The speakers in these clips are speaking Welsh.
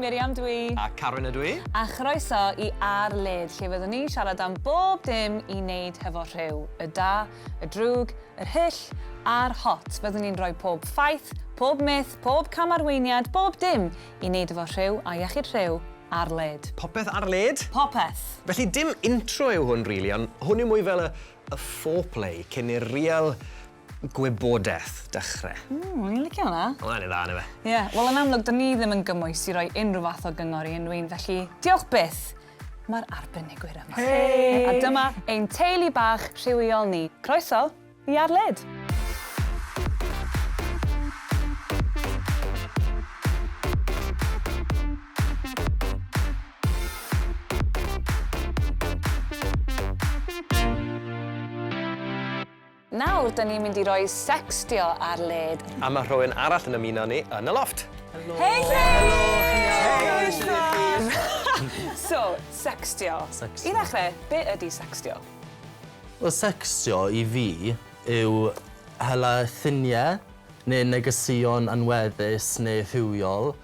Miriam dwi. A Carwyn ydw i. A chroeso i ar-led, lle fyddwn ni'n siarad am bob dim i wneud hefo rhyw. Y da, y drwg, yr hyll a'r hot. Fyddwn ni'n rhoi pob ffaith, pob myth, pob camarweiniad, bob dim i wneud efo rhyw a iechyd rhyw ar-led. Popeth ar-led? Popeth. Felly dim intro yw hwn, really, ond hwn yw mwy fel y foreplay cyn i'r real gwybodaeth dechrau. Ni'n licio hwnna. Hwnna'n ei dda, neu fe? Ie, wel yn amlwg, dyn ni ddim yn gymwys i roi unrhyw fath o gyngor i unrhyw un, felly diolch byth. Mae'r arbenigwyr yma. Hei! A dyma ein teulu bach rhywiol ni. Croeso i ar-led. Nawr, dyn ni'n mynd i roi sextio ar-led. A mae rhywun arall yn ymuno ni yn y loft. Helo! Hei! So, sextio. I ddechrau, be ydy sextio? Wel, sextio i fi yw hela lluniau neu negesion anweddus neu rhywiol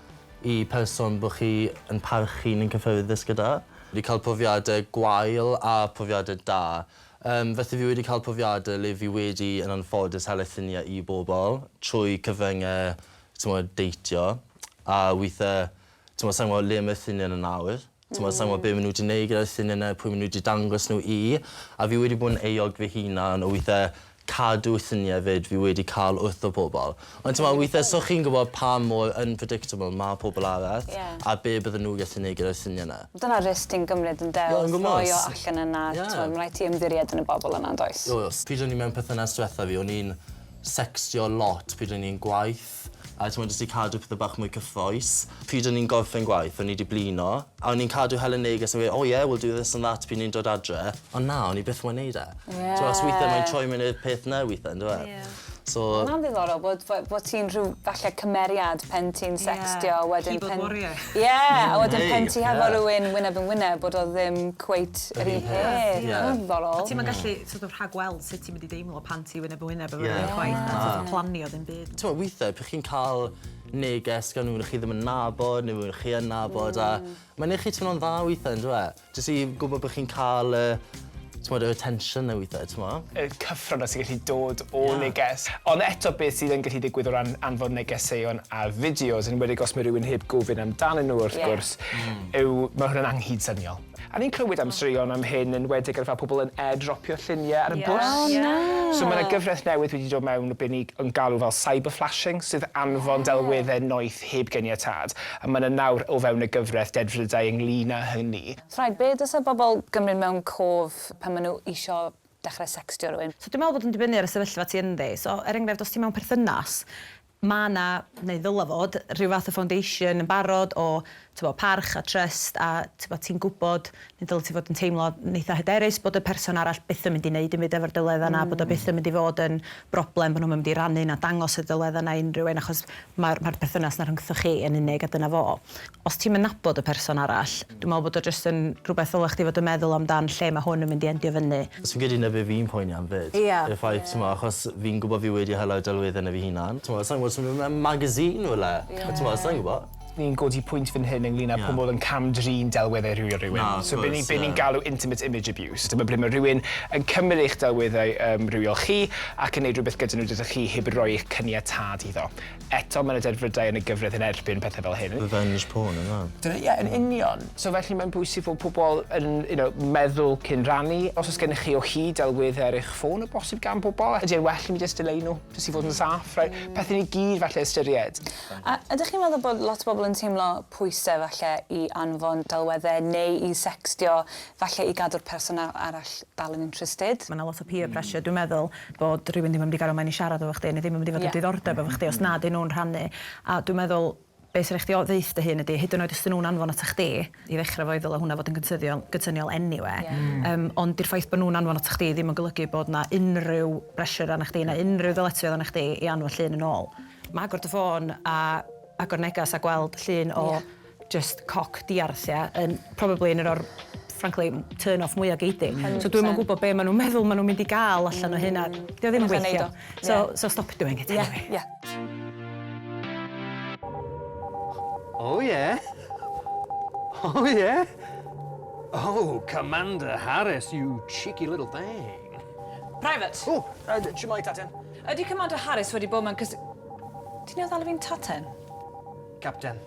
i person bod chi yn parchu neu'n cyfforddus gyda. Wedi cael profiadau gwael a profiadau da. Felly fi wedi cael profiadau le fi wedi yn anffodus hela lluniau i bobl trwy cyfyngau deitio. A weithiau, sa'n gwybod le mae lluniau yn nawr. Sa'n gwybod be maen nhw wedi gwneud gyda'r lluniau yna, pwy maen nhw wedi dangos nhw i. A fi wedi bod yn eog fy hunan o weithiau cadw lluniau fyd fi wedi cael wrth o bobl. Ond weithiau, so chi'n gwybod pa mor unpredictable mae pobl arall a be bydden nhw gallu gwneud gyda'r lluniau yna. Dyna risg ti'n gymryd yn dew, rhoi o allan yna. Mae'n rhaid ti ymddiried yn y bobl yna, does? Pryd o'n i mewn perthynas diwetha fi, o'n i'n sextio lot pryd o'n i'n gwaith. A jyst i cadw pethau bach mwy cyffroes. Pryd o'n i'n gorffen gwaith, o'n i wedi blino. A o'n i'n cadw hela neges a weud, yeah, we'll do this and that pryd ni'n dod adre. Ond na, o'n i byth yn wneud e. Os weithiau mae'n troi mewn i'r peth na weithiau, ynddo e? Mae'n ddiddorol bod ti'n rhyw falle cymeriad pen ti'n sextio. Keyboard warrior. Ie, a wedyn pen ti hefo rhywun wyneb yn wyneb bod o ddim cweit yr un peth. Mae'n ddiddorol. Ti'n gallu rhagweld sut ti'n mynd i deimlo pan ti wyneb yn wyneb efo rhywun chwaith na planio ddim byd. Ti'n weithiau, pwy chi'n cael neges gan nhw'n chi ddim yn nabod neu nhw'n chi yn nabod a mae'n eich chi teimlo'n dda weithiau, ynddo e? Jyst i gwybod bod chi'n cael yr attention na weithiau, ti'n mo? Y cyffron sy'n gallu dod o neges. Ond eto beth sydd yn gallu digwydd o ran anfon negeseuon a fideos, yn wedi os mae rhywun heb gofyn amdanyn nhw wrth gwrs, mae hwnna'n anghyd syniol. A ni'n clywed am straeon am hyn yn wedi gyda pobl yn airdropio lluniau ar y bws. So mae yna gyfraith newydd wedi dod mewn yn galw fel cyberflashing, sydd anfon delweddau noeth heb geniatad. A mae yna nawr o fewn y gyfraith dedfrydau ynglyn â hynny. Ffraid, be dysa bobl gymryd mewn cof pan maen nhw isio dechrau sextio rhywun? So dwi'n meddwl bod yn dibynnu ar y sefyllfa ti ynddi. So enghraifft, os ti mewn perthynas, mae yna, neu ddylai fod, rhyw fath o foundation yn barod o parch a trust a ti'n gwybod, neu dylai ti fod yn teimlo neitha hyderus bod y person arall byth yn mynd i wneud dim byd efo'r dyleddau yna, bod o byth yn mynd i fod yn broblem bod nhw'n mynd i rannu na dangos y dyleddau yna unrhyw un, achos mae'r perthynas na rhwngtho chi yn unig a dyna fo. Os ti'n mynd nabod y person arall, dwi'n meddwl bod o jyst yn rhywbeth ddylai chdi fod yn meddwl amdan lle mae hwn yn mynd i endio fyny. Os fi'n gyda be fi'n poeni am fyd, y ffaith, achos fi'n gwybod fi wedi hela'r delweddau yna fi hunan. Sa'n gwybod, magazine wyle. Sa'n gwybod? Ni'n godi pwynt fan hyn ynglyn â pobl yn camdrin delweddau rhywun. So be ni'n galw intimate image abuse. Dyma ble mae rhywun yn cymryd eich delweddau rhywiol chi ac yn gwneud rhywbeth gyda nhw gyda chi heb roi eich caniatad iddo. Eto mae yna dedfrydau yn y gyfraith yn erbyn pethau fel hyn. Revenge porn yna. Ie, yn union. So felly mae'n bwysig fod pobl yn meddwl cyn rannu. Os oes gennych chi o hyd delweddau ar eich ffôn o bosib gan pobl, ydy'n well i mi jyst dileu nhw, jyst i fod yn saff. Pethau ni gyd falle ystyried. A ydych chi'n meddwl bod lot o bobl yn teimlo pwysau falle i anfon delweddau neu i sextio falle i gadw'r person arall dal yn interested? Mae yna lot o peer pressure. Dwi'n meddwl bod rhywun ddim yn mynd i gael mewn i siarad efo chdi, neu ddim yn mynd i fod yn diddordeb efo chdi os nad ydyn nhw'n rhannu. A dwi'n meddwl be sy'n eich ddeud dy hyn ydy, hyd yn oed os ydyn nhw'n anfon at chdi, i ddechrau fo i ddylai hwnna fod yn gytsyniol anyway. Ond di'r ffaith bod nhw'n anfon at chdi ddim yn golygu bod na unrhyw pressure arna chdi, na unrhyw ddyletswydd arna chdi i anfon llun yn ôl. Mae agor dy ffôn a agor negas a gweld llun o just coc diarthia yn probably un o'r frankly, turn-off mwyaf gei. So dwi'n yn gwybod be maen nhw'n meddwl maen nhw'n mynd i gael allan o hynna. Dio ddim yn weithio. So stop doing it anyway. Oh yeah. Oh, yeah? Oh, Commander Harris, you cheeky little thing. Private. Oh, shwmai, Taten? Ydy Commander Harris wedi bod mewn... Ti'n ei ddal fi'n taten? Captain.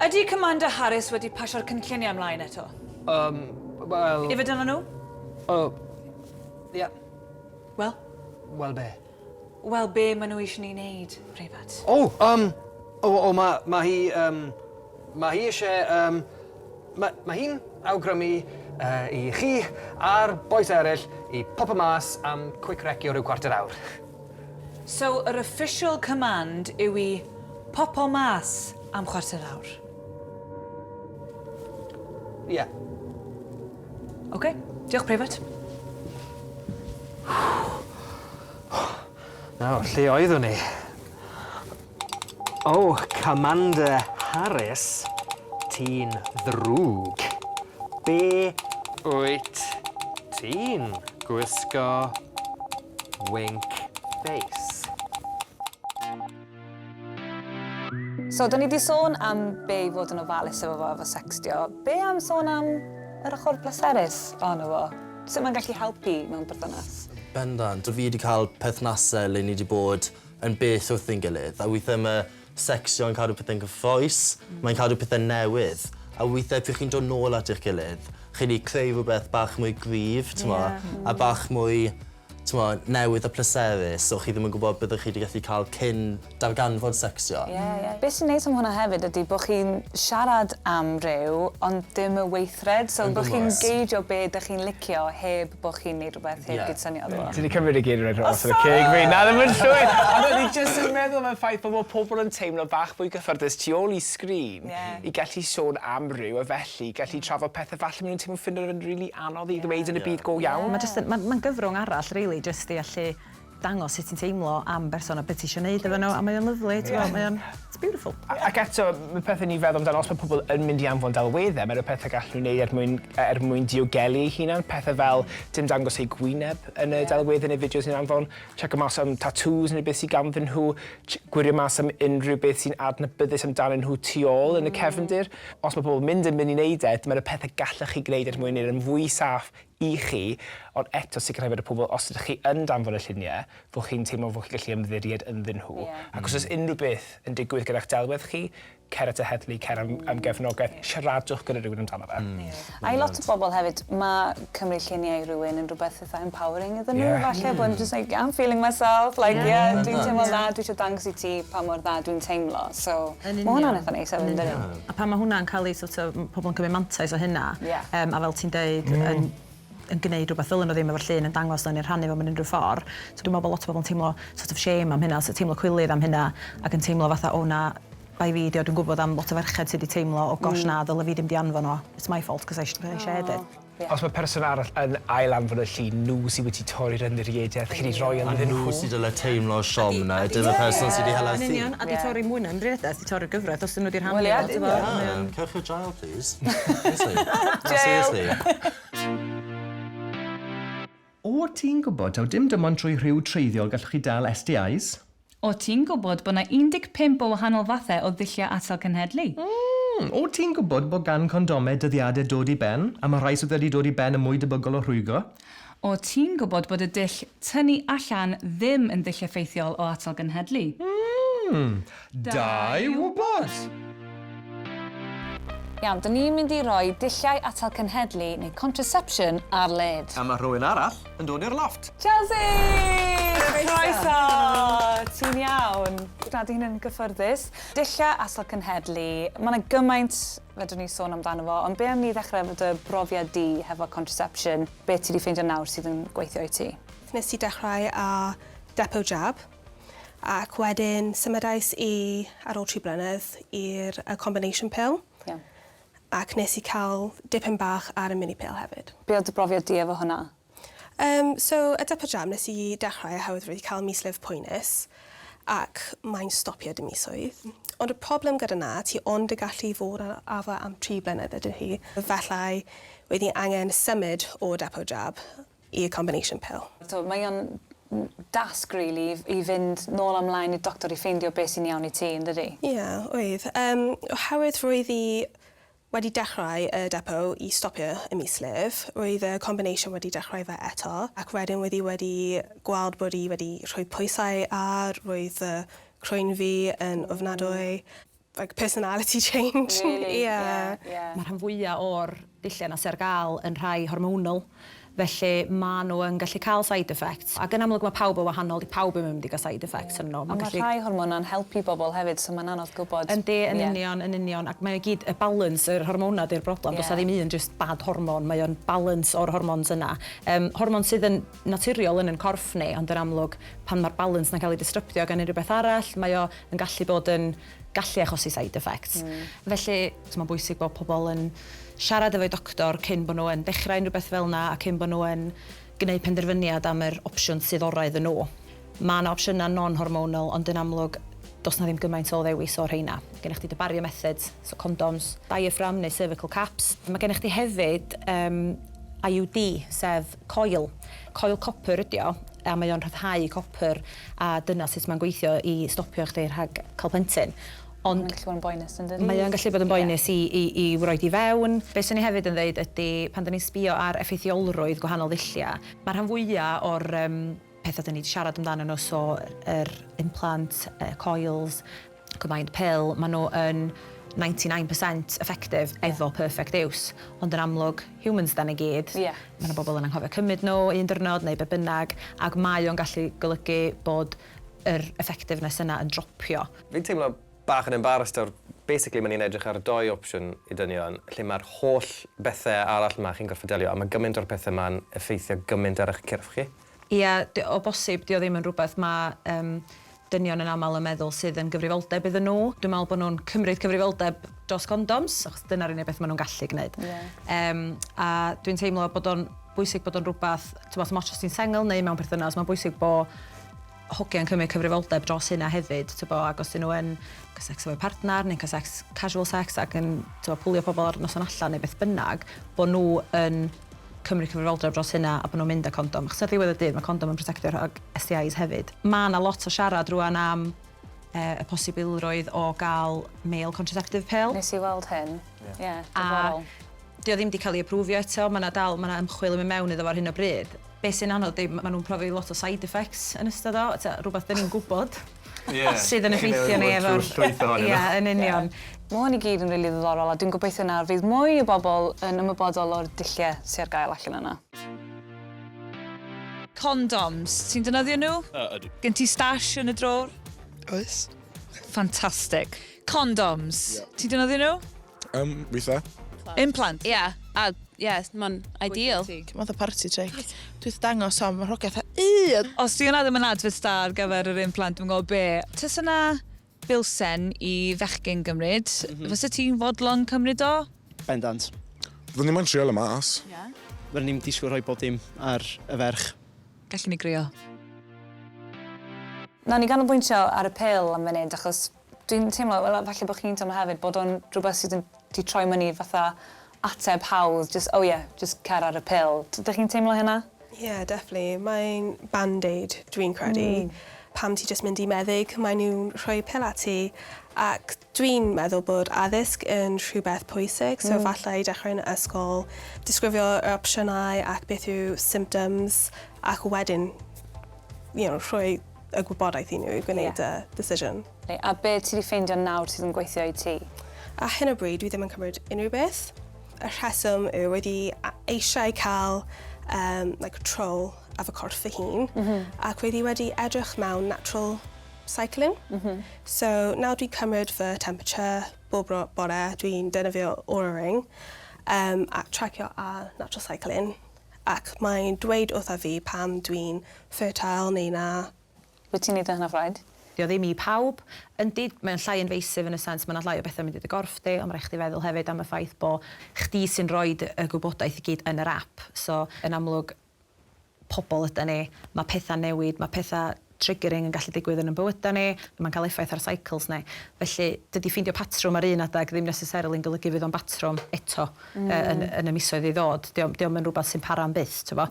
Ydy Commander Harris wedi pasio'r cynlluniau ymlaen eto? Wel... I fydyn nhw? Ie. Wel? Wel be? Wel, be maen nhw eisiau ni wneud, Prifat? Mae hi eisiau... Mae hi'n awgrymu i chi a'r boes eraill i popo mas am quick recio rhyw cwarter awr. So, yr official command yw i popo mas am chwarter awr? Ie. OK, diolch, Prifat. Nawr, lle oeddwn ni? O, Commander Harris, ti'n ddrwg. Be wyt ti'n gwisgo wink face? So, da ni wedi sôn am be i fod yn ofalus efo sextio. Be am sôn am yr ochr bleserus ono fo? Sut mae'n gallu helpu mewn berthynas? Bendant, fi wedi cael perthnasau le ni wedi bod yn beth wrth ein gilydd, a weithiau mae sextio yn cadw pethau'n gyffroes, mae'n cadw pethau newydd, a weithiau pryd chi'n dod nôl at eich gilydd, chi wedi creu rhywbeth bach mwy gryf, a bach mwy newydd a pleserus, so chi ddim yn gwybod byddwch chi wedi gallu cael cyn darganfod sextio. Be sy'n neis am hwnna hefyd ydy bod chi'n siarad am rhyw, ond dim y weithred, so bod chi'n geidio be ydych chi'n licio heb bod chi'n neud rhywbeth heb gydsoniad o. Ti wedi cymryd y geiriau dros yn y ceg fi. Na, ddim yn llwyr. Ond o'n i jyst yn meddwl am y ffaith bod pobl yn teimlo bach fwy gyffyrddus tu ôl i sgrin i gallu sôn am rhyw, a felly gallu trafod pethau falle maen nhw'n teimlo'n ffindo yn rili anodd i ddweud yn y byd go iawn. Mae'n gyfrwng arall, really, jyst i allu dangos sut ti'n teimlo am berson a beth ti eisiau gwneud efo nhw, a mae'n lyflu, it's beautiful. Ac eto, mae pethau ni feddwl amdano, os mae pobl yn mynd i anfon delweddau, mae'r pethau gallen nhw wneud er mwyn diogelu eu hunan, pethau fel dim dangos eu gwyneb yn y delweddau neu fideos ni'n anfon, checio mas am tattoos neu beth sy'n ganddyn nhw, gwirio mas am unrhyw beth sy'n adnabyddus amdano nhw tu ôl yn y cefndir. Os mae pobl mynd i wneud mae'r pethau gallech chi gwneud er mwyn wneud yn fwy saff i chi, ond eto sicrhau bod y pobl, os ydych chi yn danfon y lluniau, fod chi'n teimlo fod chi'n gallu ymddiried ynddyn nhw. Ac os oes unrhyw beth yn digwydd gyda'ch delwedd chi, cer at y heddlu, cer am gefnogaeth, siaradwch gyda rhywun amdano fe. A i lot o bobl hefyd, mae cymryd lluniau i rhywun yn rhywbeth eitha empowering iddyn nhw, falle, bod yn just like, I'm feeling myself, like, dwi'n teimlo dda, dwi eisiau dangos i ti pa mor dda dwi'n teimlo, so mae hwnna'n eitha neis hefyd, dydyn. A pan mae hwnna'n cael ei pobl yn cymryd mantais o hynna, a fel ti'n deud, yn gwneud rhywbeth fel nhw ddim efo'r llun yn dangos nhw'n rhannu fo mewn unrhyw ffordd. So dwi'n meddwl bod lot o bobl yn teimlo sort of shame am hynna, teimlo cwilydd am hynna, ac yn teimlo fatha, o na, bai fi dio, dwi'n gwybod am lot o ferched sydd wedi teimlo, o gosh na, ddyle fi ddim di anfon o. It's my fault, cos I shared it. Os mae person arall yn ail anfon y llun, nhw sydd wedi torri'r ymddiriediaeth, chi wedi rhoi ynddyn nhw. Nhw sydd dyle teimlo siom na, dim y person sydd wedi hela thi. A di torri mwy na ymddiriediaeth, di torri'r gyfraith, os dyn nhw wedi'r rhannu. Cewch o jail, please. Jail! O ti'n gwybod taw dim dim ond trwy rhyw treiddiol gallwch chi dal STIs? O ti'n gwybod bod yna 15 o wahanol fathau o ddulliau atal cenhedlu? O ti'n gwybod bod gan condomau dyddiadau dod i ben, a mae rhai sydd wedi dod i ben yn mwy debygol o rhwygo? O ti'n gwybod bod y dull tynnu allan ddim yn ddulliau ffeithiol o atal genhedlu? Da i wybod! Iawn, dyn ni'n mynd i roi dulliau atal cenhedlu neu contraception ar led. A mae rhywun arall yn dod i'r loft. Chelsea! Croeso! Ti'n iawn? Gwrdd hyn gyffyrddus. Dulliau atal cenhedlu, mae yna gymaint fedrwn ni sôn amdano fo, ond be am ni ddechrau fod y brofiad di hefo contraception? Be ti wedi ffeindio nawr sydd yn gweithio i ti? Nes i dechrau â depo jab, ac wedyn symudais i ar ôl 3 blynedd i'r combination pill. Ac nes i cael dipyn bach ar y mini pill hefyd. Be oedd y brofiad di efo hwnna? So, y depo jab nes i dechrau oherwydd wedi cael mislif poenus, ac mae'n stopio dy misoedd. Ond y problem gyda na, ti ond y gallu fod arfer am 3 blynedd ydy hi. Felly, wedi angen symud o depo jab i'r combination pill. So, mae o'n dasg, really, i fynd nôl amlaen i'r doctor i ffeindio beth sy'n iawn i ti, yn dydi? Ie, oedd. Oherwydd roedd i wedi dechrau y depo i stopio y mislif. Roedd y combination wedi dechrau fe eto, ac wedyn wedi gweld bod I wedi rhoi pwysau ar, roedd y croen fi yn ofnadwy. Like personality change. Really? Yeah. Mae'r rhan fwyaf o'r dulliau na sy'n ar gael yn rhai hormonal, felly maen nhw yn gallu cael side effects. Ac yn amlwg mae pawb yn wahanol, di pawb yn mynd i gael side effects yn nhw. Ond mae rhai hormonau'n helpu bobl hefyd, so mae'n anodd gwybod. Yndi, yn union. Ac mae gyd y balans yr hormona di'r broblem. Does ddim un just bad hormon, mae o'n balans o'r hormons yna. Hormon sydd yn naturiol yn corff ni, ond yn amlwg pan mae'r balans na'n cael ei disruptio gan unrhyw beth arall, mae o yn gallu bod yn gallu achosi side effects. Felly, mae'n bwysig bod pobl yn siarad efo'i doctor cyn bod nhw yn dechrau unrhyw beth fel yna a cyn bod nhw yn gwneud penderfyniad am yr opsiwn sydd orau iddyn nhw. Mae yna opsiynau non-hormonal, ond yn amlwg does na ddim gymaint o ddewis o'r rheina. Gennych chi barrier methods, so condoms, diaphragm neu cervical caps. Mae gennych chi hefyd IUD, sef coil. Coil copper ydi o, a mae o'n rhyddhau copper, a dyna sut mae'n gweithio I stopio chdi rhag cael plentyn. Ond Mae'n gallu bod yn boenus, yn dydi? Mae o'n gallu bod yn boenus i roed I fewn. Be sy'n ni hefyd yn dweud ydy, pan da ni'n sbio ar effeithiolrwydd gwahanol ddulliau, mae'r rhan fwyaf o'r pethau da ni wedi siarad amdano nhw, so yr implant, coils, combined pill, maen nhw yn 99% effective efo perfect use. Ond yn amlwg, humans da ni gyd. Mae yna bobl yn anghofio cymryd nhw un diwrnod neu be bynnag, ac mae o'n gallu golygu bod yr effectiveness yna yn dropio. Fi'n teimlo bach yn embarrassed o'r basically mae ni'n edrych ar 2 opsiwn I dynion, lle mae'r holl bethau arall yma chi'n gorfod delio, a mae gymaint o'r pethau yma'n effeithio gymaint ar eich cyrff chi. Ia, o bosib, di o ddim yn rhywbeth mae dynion yn aml yn meddwl sydd yn gyfrifoldeb iddyn nhw. Dwi'n meddwl bod nhw'n cymryd gyfrifoldeb dros condoms, achos dyna'r unig beth maen nhw'n gallu gwneud. A dwi'n teimlo bod o'n bwysig bod o'n rhywbeth, ti'n os ti'n sengl neu mewn perthynas, mae'n bwysig bod hogiau'n cymryd cyfrifoldeb dros hynna hefyd, ac os dyn nhw yn cael sex efo'u partner neu'n cael sex, casual sex ac yn pwlio pobl ar noson allan neu beth bynnag, bod nhw yn cymryd cyfrifoldeb dros hynna a bod nhw'n mynd â condom. Achos ar ddiwedd y dydd, mae condom yn protectio rhag STIs hefyd. Mae yna lot o siarad rwan am y posibilrwydd o gael male contraceptive pill. Nes I weld hyn. Ie, diddorol. Di o ddim wedi cael ei aprofio eto, mae yna ymchwil yn mynd mewn iddo fo ar hyn o bryd. Be sy'n anodd, mae nhw'n profi lot o side effects yn ystod o, rhywbeth dyn ni'n gwybod sydd yn effeithio ni efo'r... Ie, yn union. Mae hwn I gyd yn rili ddiddorol, a dwi'n gobeithio nawr fydd mwy o bobl yn ymwybodol o'r dulliau sy'n ar gael allan yna. Condoms, ti'n defnyddio nhw? Ydw. Gen ti stash yn y dror? Oes. Fantastic. Condoms, ti'n defnyddio nhw? Weitha. Implant? Ie, mae'n ideal. Mae'n dda party trick. Dwi'n dangos am yr hogaeth Os di hwnna ddim yn adfod star ar gyfer yr implant, dwi'n gwybod be. Tys yna bilsen I fechgyn gymryd, fysa ti'n fodlon cymryd o? Bendant. Fyddwn ni'n trial y mas. Fyddwn ni'n disgwyl rhoi bob dim ar y ferch. Gallwn ni grio. Na ni ganolbwyntio ar y pil am funud, achos dwi'n teimlo, falle bod chi'n teimlo hefyd, bod o'n rhywbeth sydd wedi troi myni fatha ateb hawdd, just cer ar y pil. Ydych chi'n teimlo hynna? Yeah, definitely. Mae'n band-aid, dwi'n credu. Pam ti jyst mynd I meddyg, mae nhw'n rhoi pil at ti. Ac dwi'n meddwl bod addysg yn rhywbeth pwysig, so falle I dechrau yn y ysgol, disgrifio yr opsiynau ac beth yw symptoms, ac wedyn, rhoi y gwybodaeth I nhw I gwneud y decision. A be ti wedi ffeindio nawr sydd yn gweithio I ti? A hyn o bryd, dwi ddim yn cymryd unrhyw beth. Y rheswm yw wedi eisiau cael trol af y corff fy hun, ac wedi edrych mewn natural cycling. So nawr dwi'n cymryd fy temperature bob bore, dwi'n defnyddio Oura Ring, ac tracio ar natural cycling, ac mae'n dweud wrtho fi pam dwi'n fertile neu na. Wyt ti'n neud hynna Ffraid? Di o ddim I pawb. Yndi, mae'n llai invasive yn y sens, mae'n llai o bethau mynd i'r gorff di, ond mae rhaid chdi feddwl hefyd am y ffaith bod chdi sy'n rhoi y gwybodaeth I gyd yn yr app. So, yn amlwg, pobl yda ni, mae pethau newid, mae pethau triggering yn gallu digwydd yn bywydau ni, mae'n cael effaith ar cycles ni. Felly, dydy ffeindio patrwm ar un adag ddim necessarily yn golygu fydd o'n patrwm eto yn y misoedd I ddod. Diolch yn rhywbeth sy'n para am byth, ti'n bo?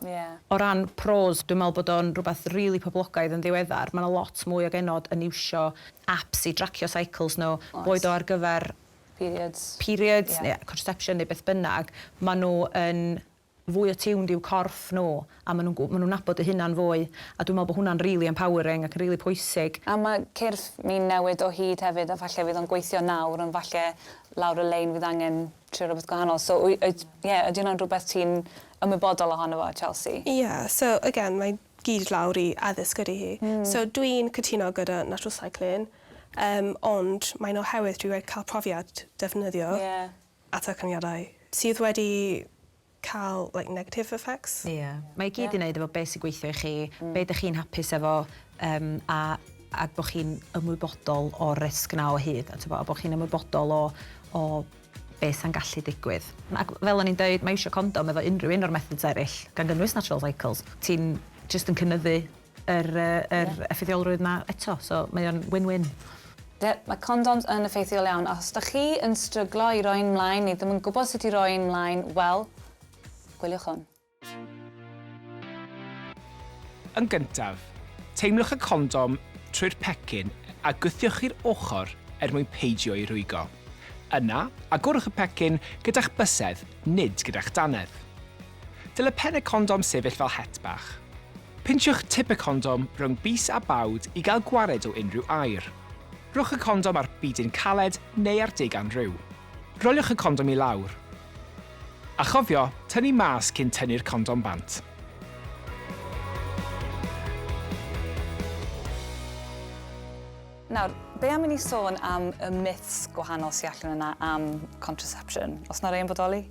O ran pros, dwi'n meddwl bod o'n rhywbeth rili poblogaidd yn ddiweddar. Mae'n lot mwy o genod yn iwsio apps I dracio cycles nhw, boed o ar gyfer periods neu contraception neu beth bynnag, maen nhw yn fwy o tiwn i'w corff nhw, a maen nhw'n nabod eu hunan fwy, a dwi'n meddwl bod hwnna'n really empowering ac yn really pwysig. A mae cyrff mi'n newid o hyd hefyd, a falle fydd o'n gweithio nawr, ond falle lawr y lein fydd angen trio rhywbeth gwahanol. So, ydy hwnna'n rhywbeth ti'n ymwybodol ohono fo, Chelsea? So again, mae gyd lawr i addysg gyda hi. So dwi'n cytuno gyda natural cycling, ond mae'n oherwydd dwi wedi cael profiad defnyddio atal cyniadau sydd wedi cael negative effects. Mae gyd i wneud efo beth sy'n gweithio i chi, beth ydych chi'n hapus efo, a bod chi'n ymwybodol o'r risg yna o hyd, a bod chi'n ymwybodol o beth sy'n gallu digwydd. Ac fel o'n i'n dweud, mae eisiau condom efo unrhyw un o'r methods eraill, gan gynnwys natural cycles. Ti'n just yn cynnyddu yr effeithiolrwydd yma eto, so mae o'n win-win. Mae condoms yn effeithiol iawn. Os ydych chi yn stryglo i roi'n mlaen, neu ddim yn gwybod sut i roi'n mlaen, wel, gwiliwch hwn. Yn gyntaf, teimlwch y condom trwy'r pecyn a gwthiwch i'r ochr mwyn peidio i rwygo. Yna, agorwch y pecyn gyda'ch bysedd, nid gyda'ch danedd. Dyle pen y condom sefyll fel het bach. Pintiwch tip y condom rhwng bys a bawd i gael gwared o unrhyw air. Rhowch y condom ar bydyn caled neu ar deigan rhyw. Roliwch y condom i lawr. A chofio, tynnu mas cyn tynnu'r condom bant. Nawr, be am i ni sôn am y myths gwahanol sy'n allan yna am contraception? Os na rei yn bodoli?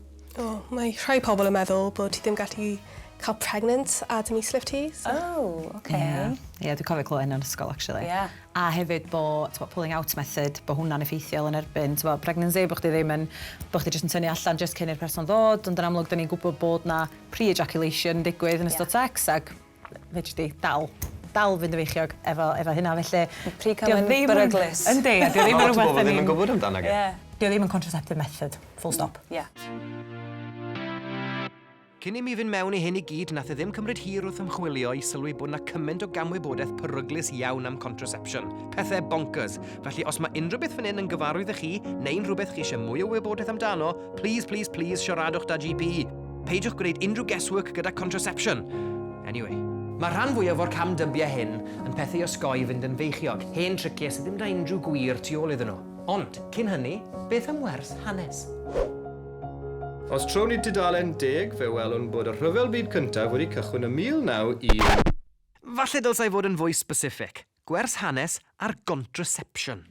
Mae rhai pobl yn meddwl bod ti ddim gallu cael pregnant a dy mislif ti. Dwi'n cofio clywed hynny'n ysgol, actually. A hefyd bod pulling out method, bod hwnna'n effeithiol yn erbyn. Pregnancy, bod chdi jyst yn tynnu allan jyst cyn i'r person ddod, ond yn amlwg, da ni'n gwybod bod na pre-ejaculation yn digwydd yn ystod sex, ac fedri di dal fynd y feichiog efo hynna, felly... Pre-cum yn beryglus. Yndi, dio ddim yn rhywbeth Pobl ddim yn gwybod amdano ge. Dio ddim yn contraceptive method, full stop. Cyn i mi fynd mewn i hyn i gyd, nath e ddim cymryd hir wrth ymchwilio i sylwi bod na cymaint o gamwybodaeth peryglus iawn am contraception. Pethau bonkers. Felly, os mae unrhyw beth fan hyn yn gyfarwydd i chi, neu'n rhywbeth chi eisiau mwy o wybodaeth amdano, please siaradwch da GP. Peidiwch gwneud unrhyw guesswork gyda contraception. Anyway, mae rhan fwyaf o'r camdybiau hyn yn pethau osgoi fynd yn feichiog. Hen tricia sydd ddim da unrhyw gwir tu ôl iddyn nhw. Ond, cyn hynny, beth am wers hanes? Os trown ni tudalen 10, fe welwn bod y rhyfel byd cyntaf wedi cychwyn y 1901. Falle dylsai fod yn fwy specific. Gwers hanes ar contraception.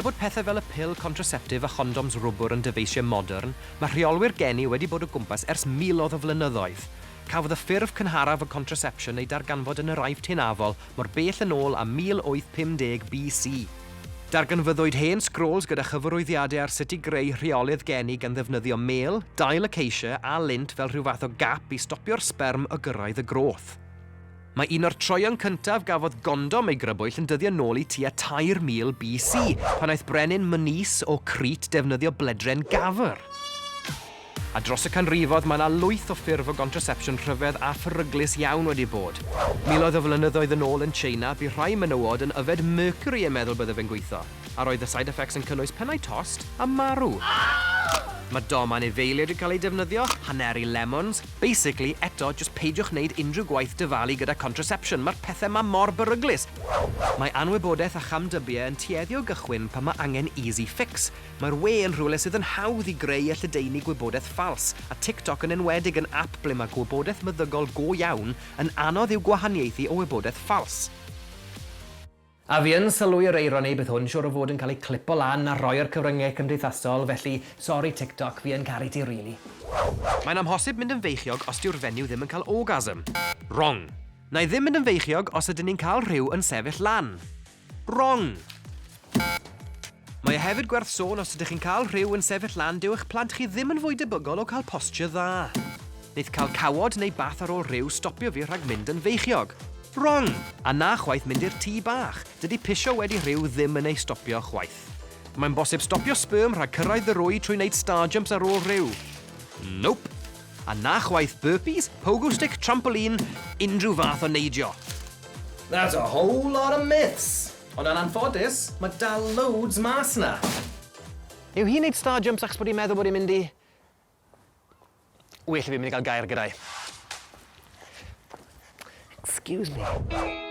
Bod pethau fel y pil contraceptif a chondoms rwbr yn dyfeisiau modern, mae rheolwyr geni wedi bod o gwmpas ers miloedd o flynyddoedd. Cafodd y ffurf cynharaf o contraception ei darganfod yn yr aif teunafol mor bell yn ôl a 1850 BC. Darganfyddwyd hen scrolls gyda chyfarwyddiadau ar sut i greu rheolydd geni gan ddefnyddio mêl, dail acacia a lint fel rhyw fath o gap i stopio'r sperm o gyrraedd y groth. Mae un o'r troion cyntaf gafodd gondom ei grybwyll yn dyddio nôl i tua 3000 BC, pan aeth brenin Mynis o Crete defnyddio bledren gafr. A dros y canrifodd, mae yna lwyth o ffurf o contraception rhyfedd a pheryglus iawn wedi bod. Miloedd o flynyddoedd yn ôl yn China, bu rhai menywod yn yfed mercury yn meddwl bydde fe'n gweithio, a roedd y side effects yn cynnwys pennau tost a marw. Mae dom anifeiliaid wedi cael ei defnyddio, haneri lemons. Basically, eto, just peidiwch wneud unrhyw gwaith dyfalu gyda contraception. Mae'r pethau yma mor beryglus. Mae anwybodaeth a chamdybiau yn tueddu o gychwyn pan mae angen easy fix. Mae'r we yn rhywle sydd yn hawdd i greu a lledaenu gwybodaeth ffals, a TikTok yn enwedig yn app ble mae gwybodaeth meddygol go iawn yn anodd i'w gwahaniaethu o wybodaeth ffals. A fi yn sylwi yr eiron ei bydd hwn siwr o fod yn cael ei clipo lan a rhoi'r cyfryngau cymdeithasol, felly, sorry TikTok, fi yn caru ti rili. Mae'n amhosib mynd yn feichiog os diw'r fenyw ddim yn cael orgasm. Wrong. Na i ddim mynd yn feichiog os ydyn ni'n cael rhyw yn sefyll lan. Wrong. Mae e hefyd gwerth sôn os ydych chi'n cael rhyw yn sefyll lan dyw eich plant chi ddim yn fwy debygol o cael posture dda. Neith cael cawod neu bath ar ôl rhyw stopio fi rhag mynd yn feichiog. Wrong! A na chwaith mynd i'r tŷ bach. Dydy pisio wedi rhyw ddim yn ei stopio chwaith. Mae'n bosib stopio sperm rhag cyrraedd y rwy trwy wneud star jumps ar ôl rhyw. Nope! A na chwaith burpees, pogo stick, trampoline, unrhyw fath o neidio. That's a whole lot of myths. Ond yn anffodus, mae dal loads mas na. Yw hi'n neud star jumps achos bod hi'n meddwl bod hi'n mynd i... Well, fi'n mynd i gael gair gyda'i. Excuse me.